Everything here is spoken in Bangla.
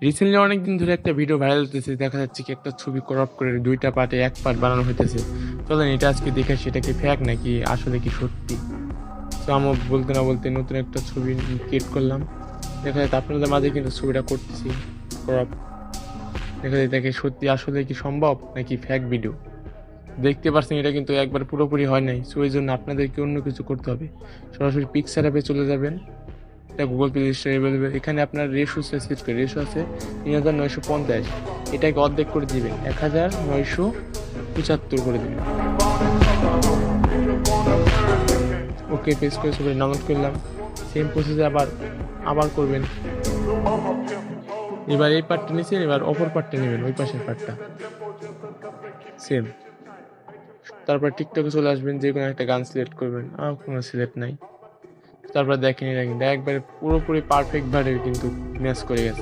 রিসেন্টলি অনেকদিন ধরে একটা ভিডিও ভাইরাল হতেছে, দেখা যাচ্ছে কি একটা ছবি ক্রপ করে দুইটা পার্টে এক পার্ট বানানো হইতেছে। চলেন এটা আজকে দেখে সেটা কি ফেক নাকি আসলে কি সত্যি। তো আমার বলতে না বলতে নতুন একটা ছবি ক্রিয়েট করলাম। দেখা যাচ্ছে আপনাদের মাঝে কিন্তু ছবিটা করতেছি ক্রপ। দেখা যায় দেখে সত্যি আসলে কি সম্ভব নাকি ফেক ভিডিও। দেখতে পাচ্ছেন এটা কিন্তু একবার পুরোপুরি হয় নাই, সো এই জন্য আপনাদেরকে অন্য কিছু করতে হবে। সরাসরি পিকচার অ্যাপে চলে যাবেন, এটা গুগল প্লে স্টোরে অ্যাভেলেবেল। এখানে আপনার রেশো সেট করে, রেশো আছে 3950, এটাকে অর্ধেক করে দিবেন, 1975 করে দিবেন। ওকে পেজ করে সবাই ডাউনলোড করলাম। সেম প্রসেসে আবার আবার করবেন। এবার এই পার্টটা নিয়েছেন, এবার অপর পার্টটা নেবেন, ওই পাশের পার্টটা সেম। তারপর টিকটকে চলে আসবেন, যে কোনো একটা গান সিলেক্ট করবেন, আর কোনো সিলেক্ট নাই। তারপর দেখেন এটা কিন্তু একবারে পুরোপুরি পারফেক্টভাবে কিন্তু ম্যাচ করে গেছে।